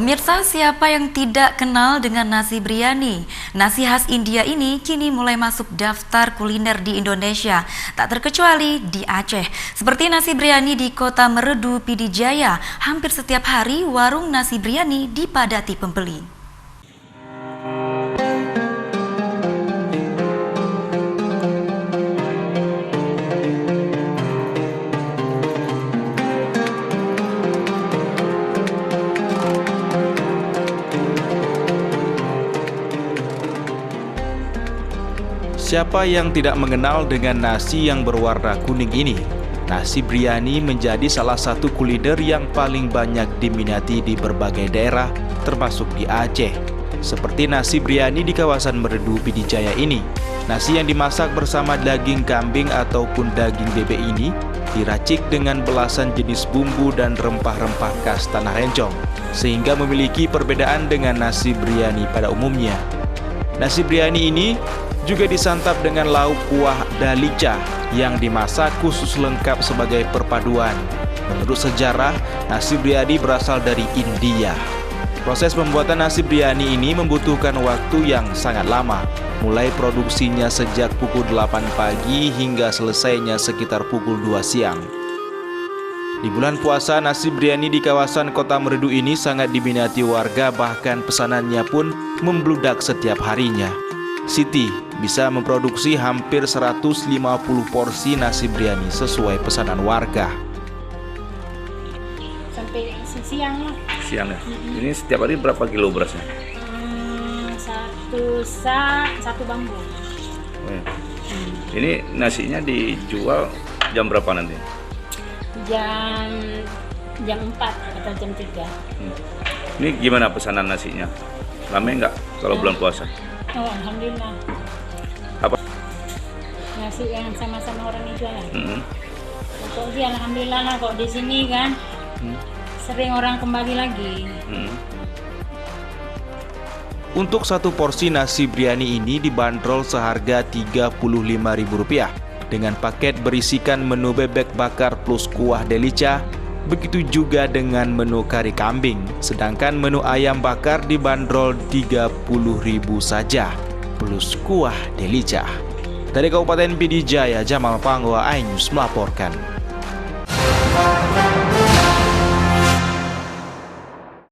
Pemirsa, siapa yang tidak kenal dengan nasi biryani? Nasi khas India ini kini mulai masuk daftar kuliner di Indonesia, tak terkecuali di Aceh. Seperti nasi biryani di Kota Meredu, PD Jaya, hampir setiap hari warung nasi biryani dipadati pembeli. Siapa yang tidak mengenal dengan nasi yang berwarna kuning ini? Nasi biryani menjadi salah satu kuliner yang paling banyak diminati di berbagai daerah, termasuk di Aceh. Seperti nasi biryani di kawasan Meredu, PD Jaya ini. Nasi yang dimasak bersama daging kambing ataupun daging bebek ini diracik dengan belasan jenis bumbu dan rempah-rempah khas Tanah Rencong, sehingga memiliki perbedaan dengan nasi biryani pada umumnya. Nasi biryani ini juga disantap dengan lauk kuah dalica yang dimasak khusus lengkap sebagai perpaduan. Menurut sejarah, nasi biryani berasal dari India. Proses pembuatan nasi biryani ini membutuhkan waktu yang sangat lama, mulai produksinya sejak pukul 8 pagi hingga selesainya sekitar pukul 2 siang. Di bulan puasa, nasi biryani di kawasan Kota Meredu ini sangat diminati warga, bahkan pesanannya pun membludak setiap harinya. Siti bisa memproduksi hampir 150 porsi nasi biryani sesuai pesanan warga. Sampai siang lah. Siang ya? Ini setiap hari berapa kilo berasnya? Satu bambu. Oh ya. Ini nasinya dijual jam berapa nanti? Jam 4 atau jam 3. Ini gimana pesanan nasinya? Rame nggak kalau bulan puasa? Oh, alhamdulillah. Apa? Nasi yang sama-sama orang itu lah. Kok sih alhamdulillah lah, kok di sini kan sering orang kembali lagi. Untuk satu porsi nasi biryani ini dibanderol seharga Rp35.000 dengan paket berisikan menu bebek bakar plus kuah delica. Begitu juga dengan menu kari kambing, sedangkan menu ayam bakar dibanderol Rp30.000 saja, plus kuah delica. Dari Kabupaten PD Jaya, Jamal Pangwa, iNews melaporkan.